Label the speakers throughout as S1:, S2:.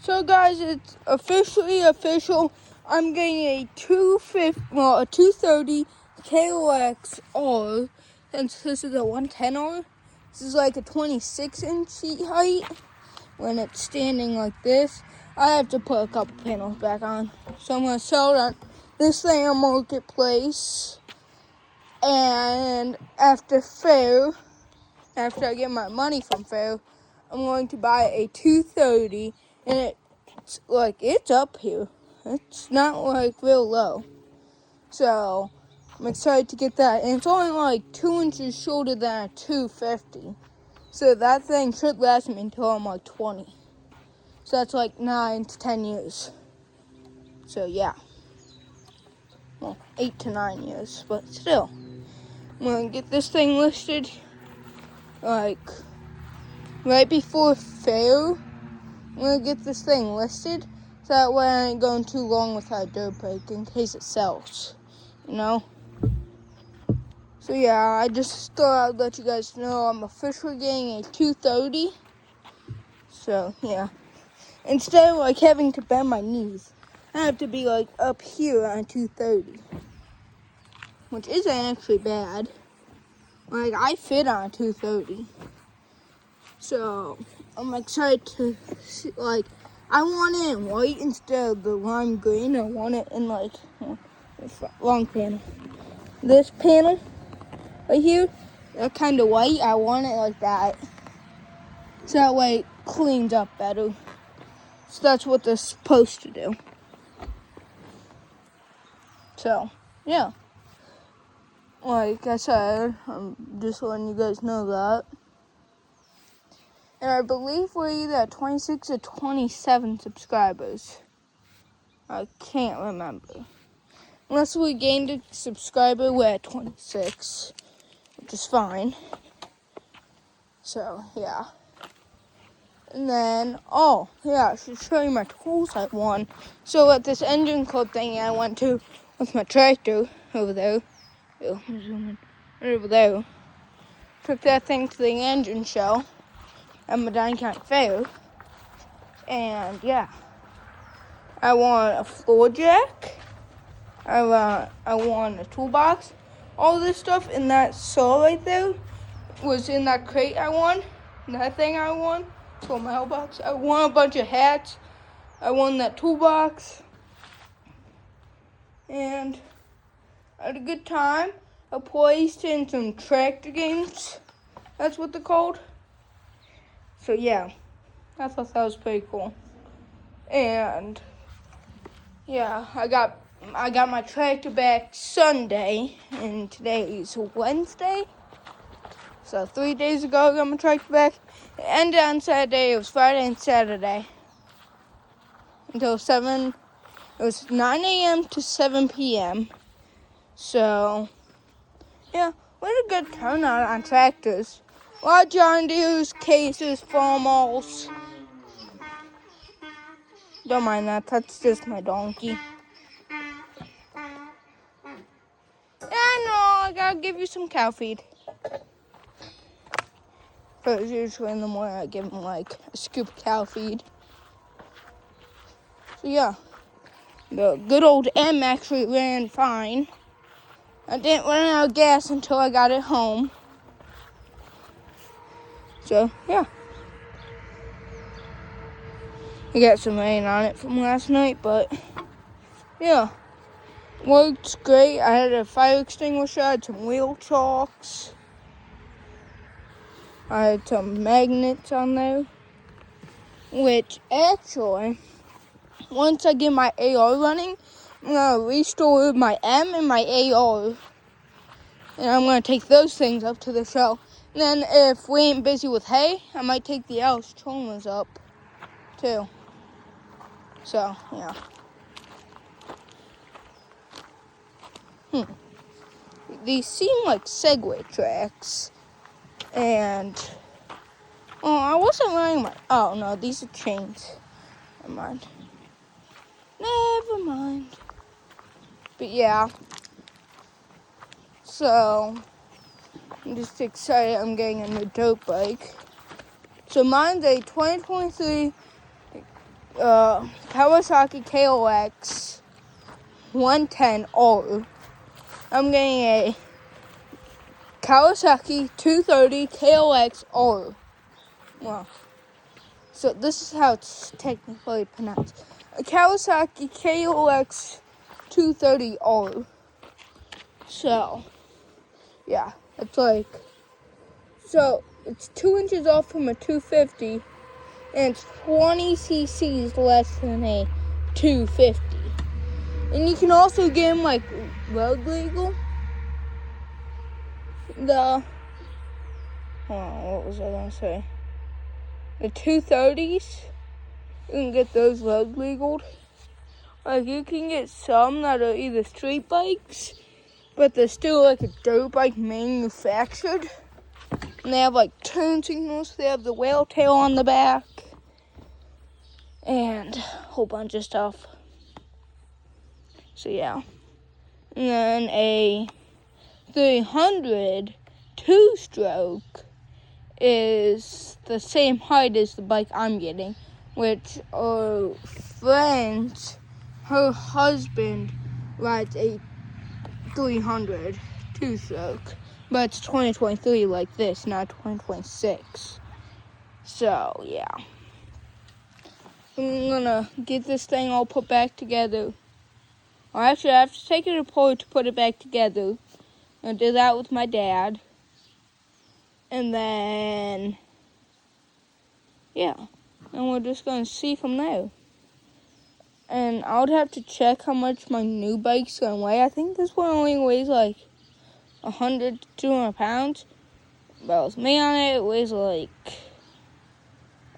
S1: So guys, it's officially official. I'm getting a 230 KOXR, since this is a 110R. This is like a 26-inch seat height. When it's standing like this, I have to put a couple panels back on. So I'm gonna sell this thing on Marketplace, and after I get my money from Fair, I'm going to buy a 230, and it's up here. It's not like real low. So I'm excited to get that. And it's only like 2 inches shorter than a 250. So that thing should last me until I'm like 20. So that's like 9 to 10 years. So yeah. Well, 8 to 9 years, but still. I'm going to get this thing listed like right before Fair. I'm going to get this thing listed, so that way I ain't going too long without a dirt bike in case it sells, you know? So yeah, I just thought I'd let you guys know I'm officially getting a 230. So yeah, instead of like having to bend my knees, I have to be like up here on 230, which isn't actually bad. Like, I fit on 230. So I'm excited to see, like, I want it in white instead of the lime green. I want it in like long panel. This panel right here, that kind of white, I want it like that. So that way it cleans up better. So that's what they're supposed to do. So, yeah. Like I said, I'm just letting you guys know that. And I believe we're either at 26 or 27 subscribers. I can't remember. Unless we gained a subscriber, we're at 26, which is fine. So, yeah. And then, I should show you my tools I won. So at this engine club thing I went to with my tractor over there, zoom in, right over there, took that thing to the engine show at Medina County Fair. And yeah, I won a floor jack. I won a toolbox. All this stuff in that saw right there was in that crate I won. That thing I won. For my mailbox. I won a bunch of hats. I won that toolbox. And I had a good time. I placed in some tractor games. That's what they're called. So yeah, I thought that was pretty cool. And yeah, I got my tractor back Sunday, and today is Wednesday. So 3 days ago I got my tractor back. It ended on Saturday. It was Friday and Saturday. Until 7, it was 9 a.m. to 7 p.m. So, yeah, we had a good turnout on tractors. A lot of John Deere's, Cases, Farmals. Don't mind that, that's just my donkey. I know, I gotta give you some cow feed. But usually in the morning I give him like a scoop of cow feed. So yeah, the good old M actually ran fine. I didn't run out of gas until I got it home. So yeah. I got some rain on it from last night, but yeah. Worked great. I had a fire extinguisher, I had some wheel chocks. I had some magnets on there. Which actually, once I get my AR running, I'm going to restore my M and my AR. And I'm going to take those things up to the show. And then if we ain't busy with hay, I might take the Alice Chalmers up too. So, yeah. These seem like Segway tracks. And, I wasn't wearing my, oh no, these are chains. Never mind. But yeah. So, I'm just excited I'm getting a new dirt bike. So mine's a 2023 Kawasaki KOX 110R. I'm getting a Kawasaki 230 KOX R. Well, so this is how it's technically pronounced. A Kawasaki KOX 230 R. So, yeah, it's like, so it's 2 inches off from a 250, and it's 20 cc's less than a 250. And you can also get them like road legal. Hold on, what was I gonna say? The 230s, you can get those road legal. Like, you can get some that are either street bikes, but they're still like a dirt bike manufactured. And they have like turn signals, they have the whale tail on the back, and a whole bunch of stuff. So yeah. And then a 300 two-stroke is the same height as the bike I'm getting, which our friend, her husband rides a 300 two-stroke, but it's 2023 like this, not 2026. So yeah, I'm gonna get this thing all put back together. Or actually, I have to take it apart to put it back together. I'll do that with my dad. And then, yeah, and we're just going to see from there. And I would have to check how much my new bike's going to weigh. I think this one only weighs like 100 to 200 pounds. But with me on it, it weighs like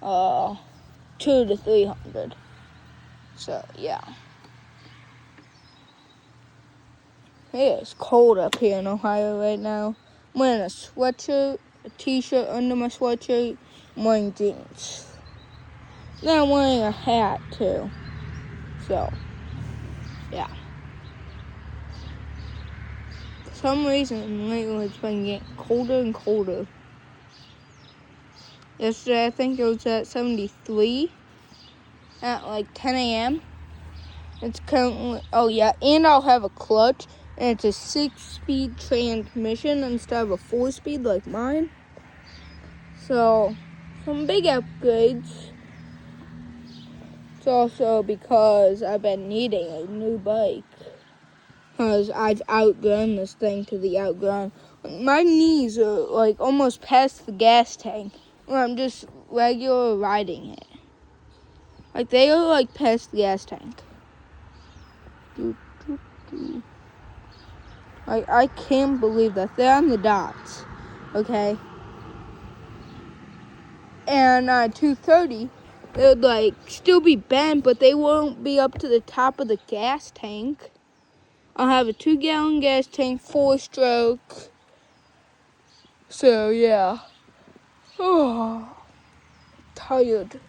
S1: 200 to 300. So, yeah. It's cold up here in Ohio right now. I'm wearing a sweatshirt, a t-shirt under my sweatshirt, I'm wearing jeans. Then I'm wearing a hat too. So, yeah. For some reason, lately it's been getting colder and colder. Yesterday, I think it was at 73 at like 10 a.m. It's currently, oh yeah, and I'll have a clutch, and it's a 6-speed transmission instead of a 4-speed like mine. So, some big upgrades. It's also because I've been needing a new bike. Because I've outgrown this thing to the outgrown. My knees are like almost past the gas tank where I'm just regular riding it. Like they are like past the gas tank. Like I can't believe that. They're on the dots. Okay? And 230, they'd like still be bent, but they won't be up to the top of the gas tank. I'll have a 2-gallon gas tank, 4-stroke. So yeah. Oh, tired.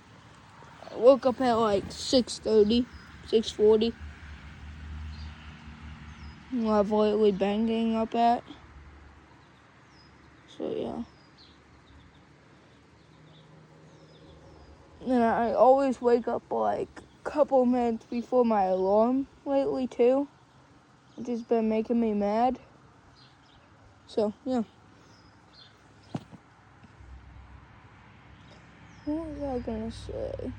S1: I woke up at like 6:30, 6:40. I've lately been getting up at. So yeah. And I always wake up like a couple minutes before my alarm lately too. It's just been making me mad. So yeah. What was I gonna say?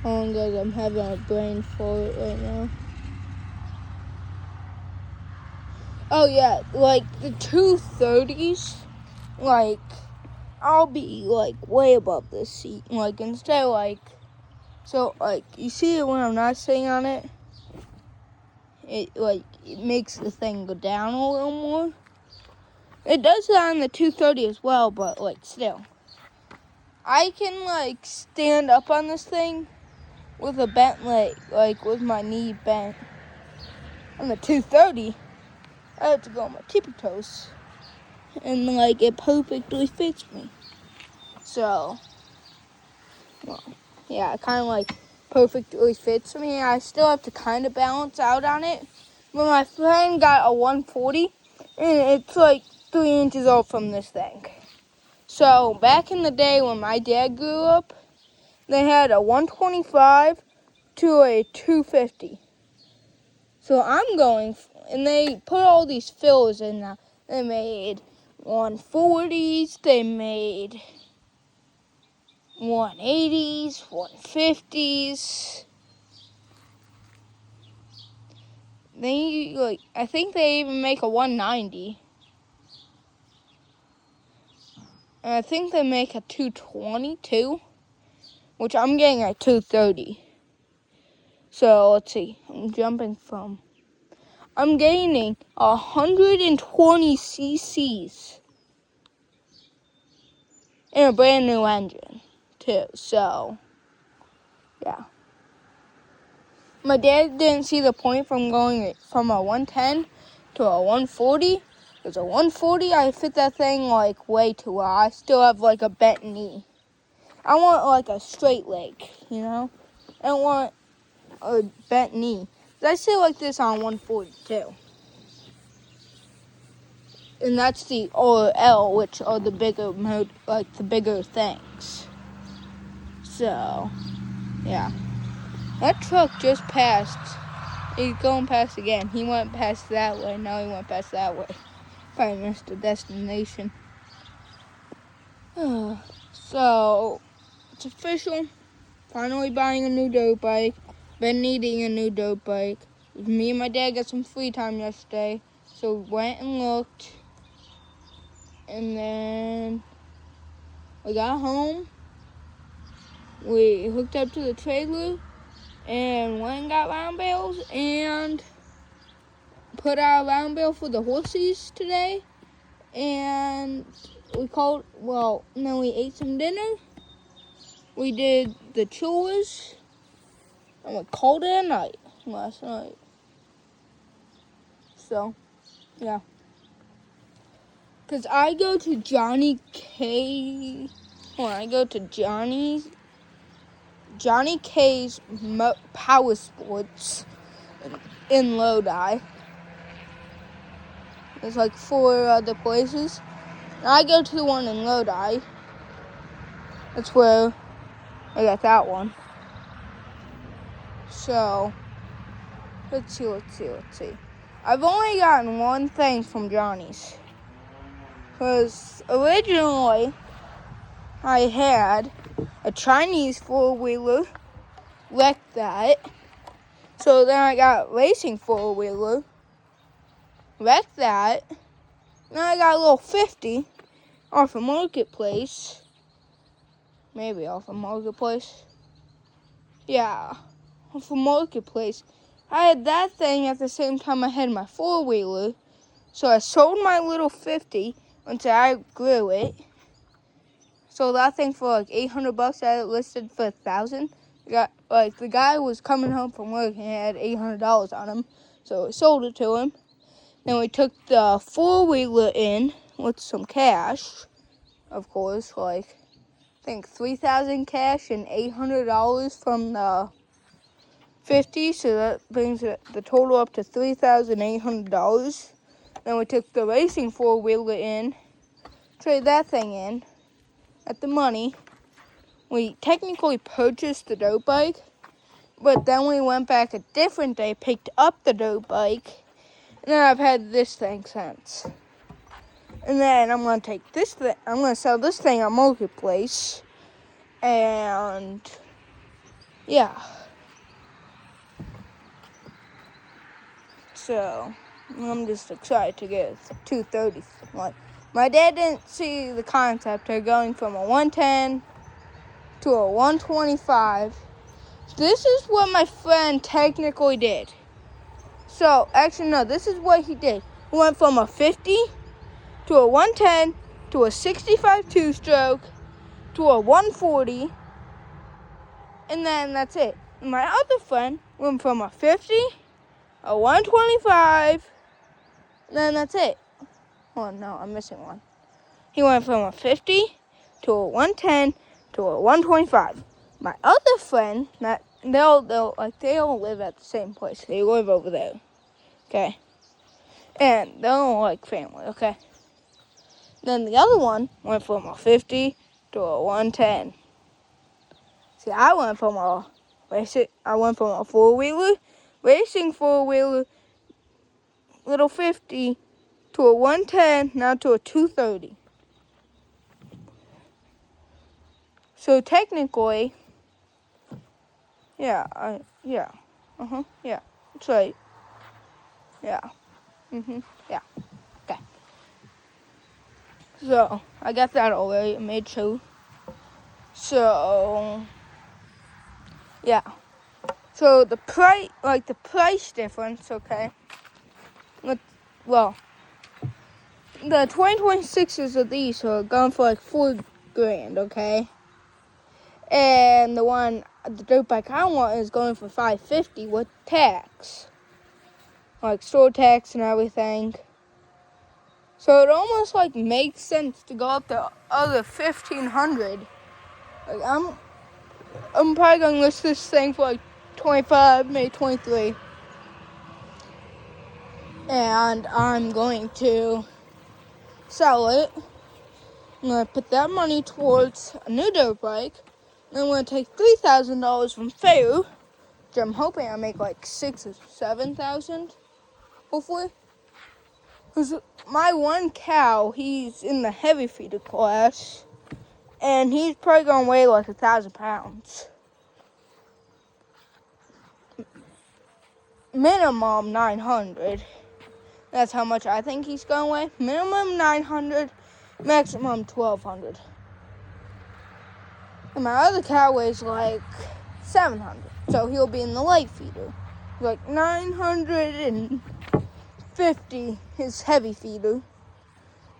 S1: Oh, guys, I'm having a brain fart right now. Oh yeah, like the 230s, like I'll be like way above the seat. Like instead of like, so like you see it when I'm not sitting on it, it makes the thing go down a little more. It does that on the 230 as well, but like still. I can like stand up on this thing with a bent leg, like with my knee bent. On the 230, I have to go on my tippy toes. And like it perfectly fits me. So, well, yeah, it kind of like perfectly fits me. I still have to kind of balance out on it. But my friend got a 140, and it's like 3 inches off from this thing. So back in the day when my dad grew up, they had a 125 to a 250. So I'm going, and they put all these fills in now. They made 140s, they made 180s, 150s. I think they even make a 190. And I think they make a 220 too, which I'm getting a 230. So let's see, I'm gaining 120 cc's in a brand new engine too. So yeah. My dad didn't see the point from going from a 110 to a 140. Because a 140, I fit that thing like way too well. I still have like a bent knee. I want like a straight leg, you know? I don't want a bent knee. I sit like this on 142. And that's the L, which are the bigger the bigger things. So, yeah. That truck just passed. He's going past again. He went past that way. Now he went past that way. Probably missed the destination. So, it's official. Finally buying a new dirt bike. Been needing a new dirt bike. Me and my dad got some free time yesterday. So we went and looked. And then we got home. We hooked up to the trailer. And went and got round bales. And put out a round bale for the horses today. And then we ate some dinner. We did the chores. And we called it a night last night. So, yeah. Because I go to Johnny K's Power Sports in Lodi. There's like 4 other places. And I go to the one in Lodi. That's where I got that one. So, let's see. I've only gotten one thing from Johnny's. Because originally, I had a Chinese 4-wheeler, wrecked that. So then I got a racing 4-wheeler, wrecked that. Then I got a little 50 off a marketplace. Maybe off a marketplace. Yeah, off a marketplace. I had that thing at the same time I had my 4-wheeler. So I sold my little 50 until I grew it. Sold that thing for like $800. I had it listed for $1,000. The guy was coming home from work and he had $800 on him. So I sold it to him. Then we took the 4-wheeler in with some cash, of course, I think $3,000 cash and $800 from the 50, so that brings the total up to $3,800. Then we took the racing 4-wheeler in, traded that thing in, at the money. We technically purchased the dirt bike, but then we went back a different day, picked up the dirt bike, and then I've had this thing since. And then I'm going to sell this thing on Marketplace, and yeah. So, I'm just excited to get a 230. My dad didn't see the concept of going from a 110 to a 125. This is what my friend technically did. So, actually, no, this is what he did. He went from a 50 to a 110 to a 65 two-stroke to a 140, and then that's it. My other friend went from a 50, a 125, and then that's it. Oh, no, I'm missing one. He went from a 50 to a 110 to a 125. My other friend, they all live at the same place. They live over there, okay? And they're all like family, okay? Then the other one went from a 50 to a 110. See, I went from a four-wheeler, racing four-wheeler, little 50 to a 110, now to a 230. So technically, yeah, that's right. Yeah, yeah, okay. So, I got that already, I made sure. So, yeah. So the price difference, okay? Well, the 2026s of these are going for like $4,000, okay? And the dirt bike I want is going for $550 with tax, like store tax and everything. So it almost like makes sense to go up to other $1,500. Like I'm probably gonna list this thing for like 25, maybe 23, and I'm going to sell it. I'm going to put that money towards a new dirt bike. Then I'm going to take $3,000 from Fair, which I'm hoping I make like $6,000 or $7,000, hopefully. Because my one cow, he's in the heavy feeder class, and he's probably going to weigh like 1,000 pounds. Minimum 900. That's how much I think he's going to weigh. Minimum 900, maximum 1,200. And my other cow weighs like 700, so he'll be in the light feeder. Like 950 is heavy feeder.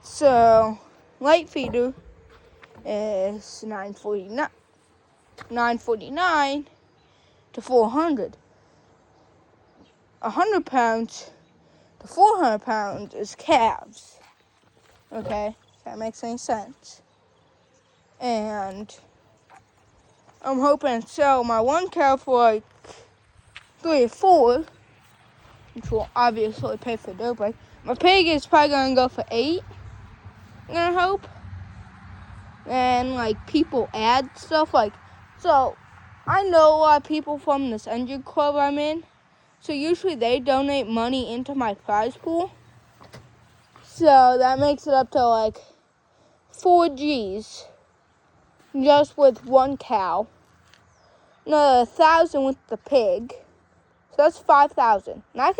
S1: So light feeder is 949 to 400. 100 pounds to 400 pounds is calves. Okay, if that makes any sense. And I'm hoping to sell my one cow for like 3 or 4, which will obviously pay for the dirt bike. My pig is probably gonna go for 8. I'm gonna hope. And like people add stuff so I know a lot of people from this engine club I'm in. So usually they donate money into my prize pool. So that makes it up to like 4 G's just with one cow. Another 1,000 with the pig. So that's 5,000. And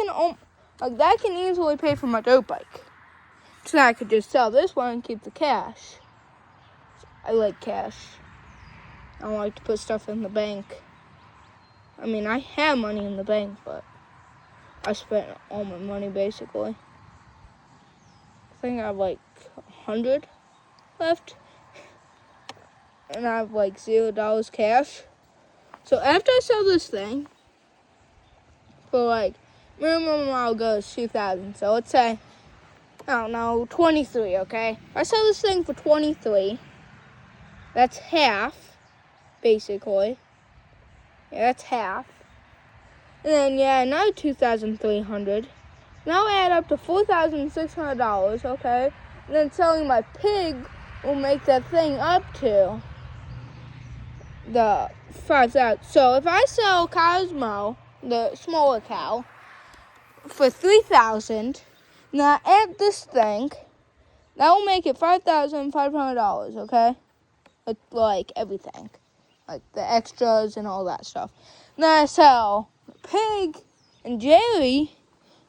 S1: that can easily pay for my dirt bike. So I could just sell this one and keep the cash. I like cash. I don't like to put stuff in the bank. I mean, I have money in the bank, but I spent all my money basically. I think I have like 100 left. And I have like $0 cash. So after I sell this thing, for like, minimum I'll go is 2,000. So let's say, I don't know, 23, okay? If I sell this thing for 23, that's half, basically. Yeah, that's half. And then, yeah, another 2,300. Now add up to $4,600, okay? And then selling my pig will make that thing up to the 5,000. So if I sell Cosmo, the smaller cow, for 3,000, now add this thing, that will make it $5,500, okay? Like everything, like the extras and all that stuff. Then I sell pig and Jerry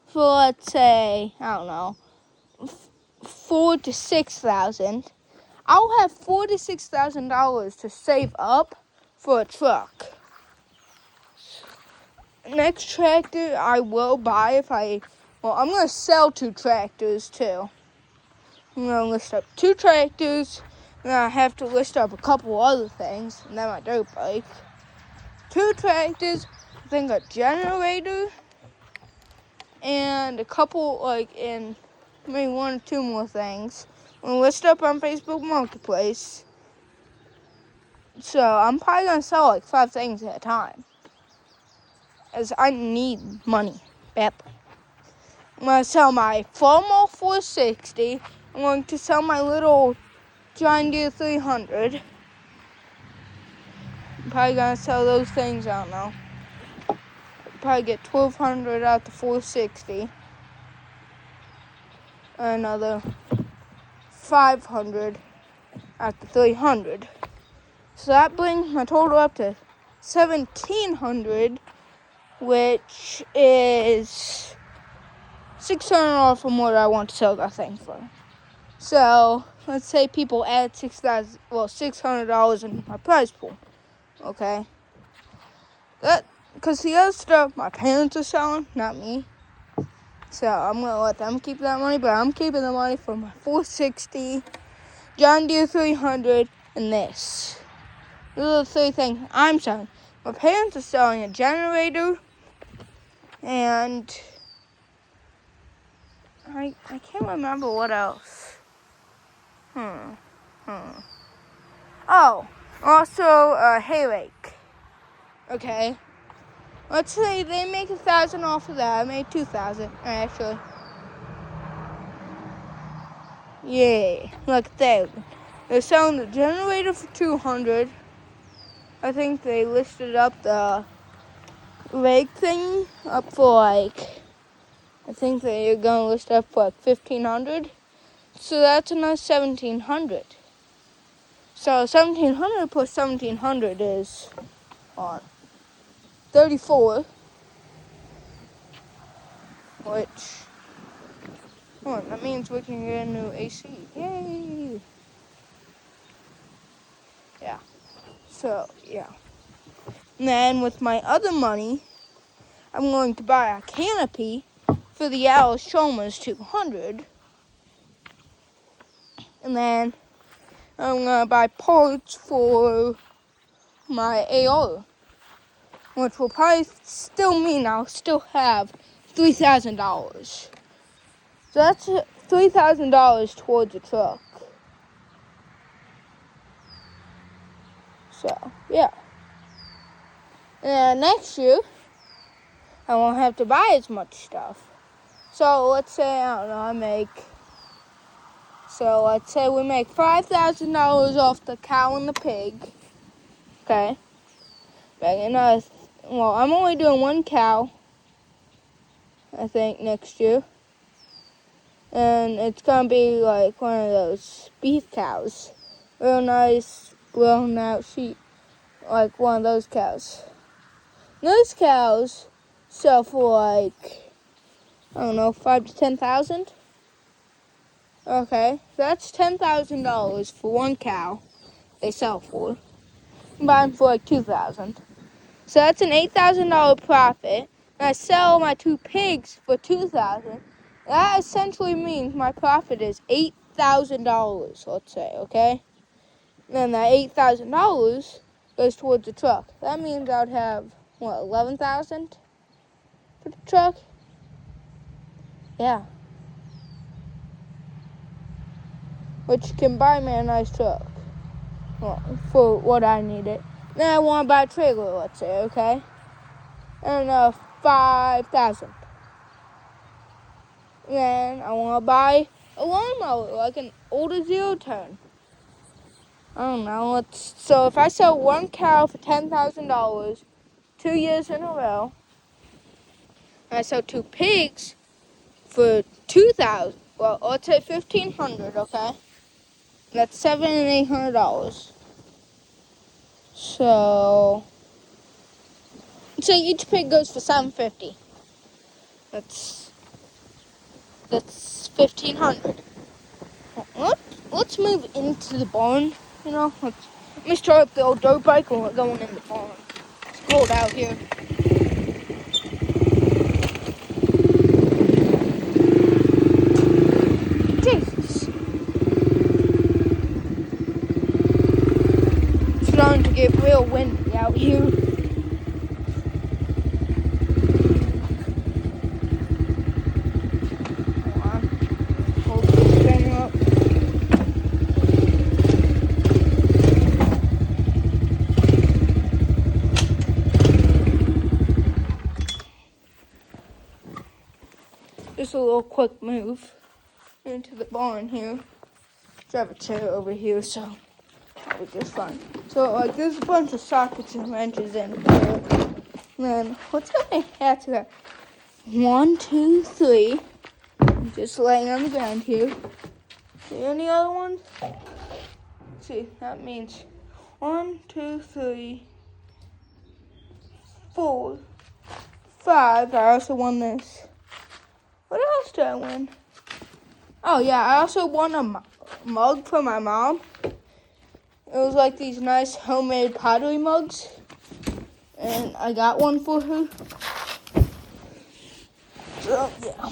S1: for, let's say, I don't know, 4,000 to 6,000. I'll have $4,000 to $6,000 to save up for a truck. Next tractor I will buy I'm going to sell 2 tractors too. I'm going to list up 2 tractors, and I have to list up a couple other things, and then my dirt bike. 2 tractors, I think a generator, and a couple, and maybe 1 or 2 more things. I'm going to list up on Facebook Marketplace. So I'm probably going to sell like 5 things at a time, as I need money badly. I'm going to sell my Flowmo 460, I'm going to sell my little John Deere 300. I'm probably going to sell those things, I don't know. Probably get $1,200 out the 460. Another $500 at the 300. So that brings my total up to $1,700, which is $600 from what I want to sell that thing for. So let's say people add $600 in my prize pool. Okay. Because the other stuff my parents are selling, not me. So I'm gonna let them keep that money, but I'm keeping the money for my 460, John Deere 300, and this. Those are the three things I'm selling. My parents are selling a generator, and I can't remember what else. Oh, also a hay rake. Okay. Let's say they make $1,000 off of that. I made $2,000 actually. Yeah, look there. They're selling the generator for $200. I think they listed up the rake thing up for I think they're gonna list up for $1,500. So that's another $1,700. So 1,700 plus 1,700 is on 34, which that means we can get a new AC. Yay! Yeah. So yeah. And then with my other money, I'm going to buy a canopy for the Alice Chalmers 200. And then I'm going to buy parts for my AR, which will probably still mean I'll still have $3,000. So that's $3,000 towards a truck. So, yeah. And next year, I won't have to buy as much stuff. So let's say, I don't know, let's say we make $5,000 off the cow and the pig. Okay. I'm only doing one cow, I think, next year. And it's going to be like one of those beef cows. Real nice, grown out sheep. Like one of those cows. Those cows sell for I don't know, 5,000 to 10,000. Okay, that's $10,000 for one cow. They sell for. Combined for $2,000. So that's an $8,000 profit. And I sell my two pigs for $2,000. That essentially means my profit is $8,000. Let's say, okay. And then that $8,000 goes towards the truck. That means I'd have $11,000 for the truck. Yeah. Which can buy me a nice truck. Well, for what I need it. Then I want to buy a trailer, let's say, okay? And $5,000. Then I want to buy a lawnmower, like an older zero-turn. I don't know. So if I sell one cow for $10,000 2 years in a row, and I sell two pigs for $2,000, well, let's say $1,500, okay? That's $700 and $800. So each pig goes for $750. That's $1,500. Let's move into the barn. Let me start up the old dirt bike and we're going in the barn. It's cold out here. Jesus. It's starting to get real windy out here. Just a little quick move. into the barn here. I have a chair over here, so that'll be just fine. So, like, there's a bunch of sockets and wrenches in it. And then, what's my hat here? 1, 2, 3. Just laying on the ground here. See any other ones? See, that means 1, 2, 3, 4, 5. I also won this. What else did I win? Oh, yeah, I also won a mug for my mom. It was like these nice homemade pottery mugs. And I got one for her. So, yeah.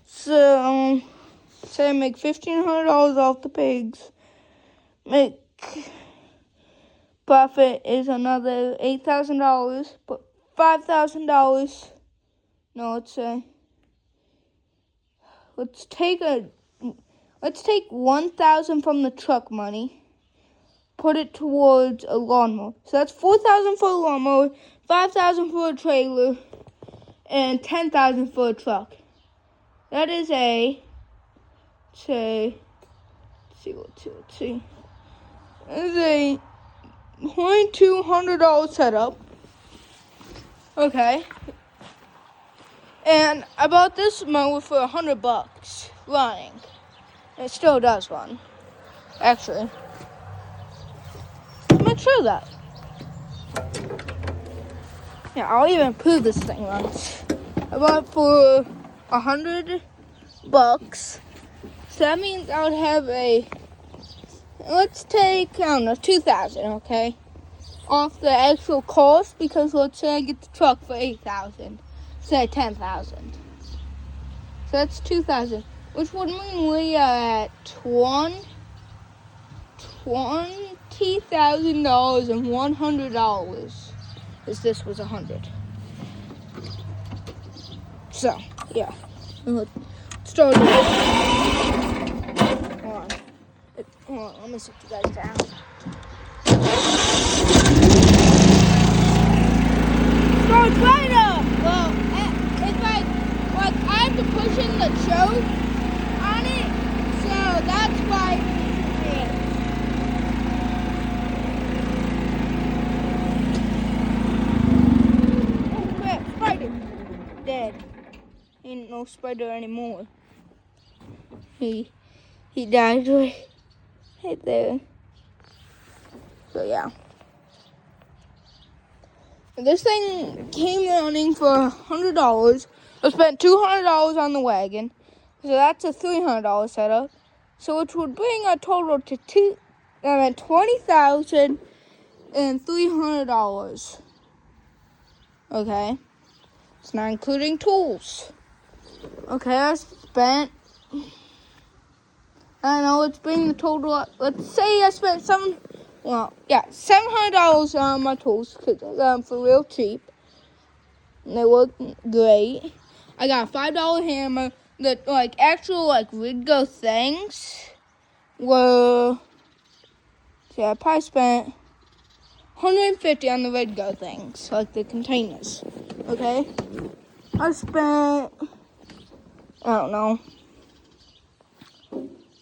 S1: So, say I make $1,500 off the pigs. Make profit is another $8,000, but $5,000. No, let's take $1,000 from the truck money, put it towards a lawnmower. So that's $4,000 for a lawnmower, $5,000 for a trailer, and $10,000 for a truck. That is let's see. That is a $2,200 setup. Okay. And I bought this mower for $100 running. It still does run. Actually. Make sure of that. Yeah, I'll even prove this thing runs. I bought it for $100. So that means I would have let's take, I don't know, $2,000, okay? Off the actual cost, because let's say I get the truck for $8,000. Say $10,000. So that's $2,000, which would mean we are at $20,000 and $100. Because this was $100. So, yeah. Let's start it. Hold on, let me sit you guys down. Starts right up! Well, it's like I have to push in the choke on it, so that's why it is. Oh crap, spider! Dead. Ain't no spider anymore. He died right there. So yeah. This thing came running for $100. I spent $200 on the wagon. So that's a $300 setup. So which would bring a total to $20,300. Okay. It's not including tools. Okay, I spent, I don't know, let's bring the total up. Let's say I spent $700 on my tools, because I got them for real cheap. And they work great. I got a $5 hammer. The actual Ridgo things were, see, I probably spent $150 on the Ridgo things, like the containers. Okay? I spent, I don't know,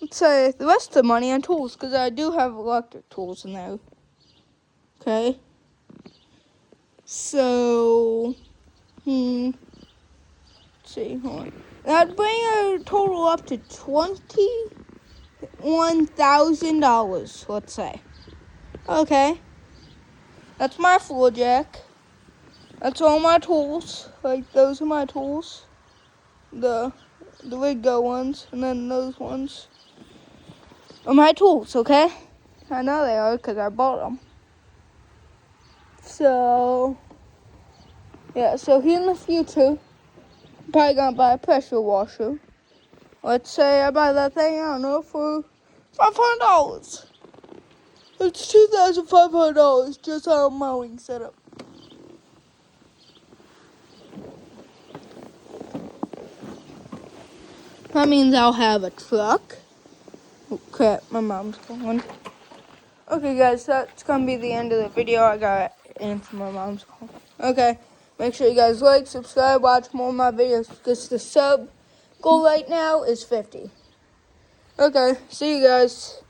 S1: let's say the rest of the money on tools, because I do have electric tools in there. Okay? So, let's see, hold on. That'd bring our total up to $21,000, let's say. Okay. That's my floor jack. That's all my tools. Those are my tools. The Ridgo ones, and then those ones are my tools, okay? I know they are, because I bought them. So, yeah, so here in the future, I'm probably going to buy a pressure washer. Let's say I buy that thing, I don't know, for $500. It's $2,500 just on a mowing setup. That means I'll have a truck. Oh crap, my mom's calling. Okay guys, that's going to be the end of the video. I got to answer my mom's call. Okay, make sure you guys like, subscribe, watch more of my videos, because the sub goal right now is 50. Okay, see you guys.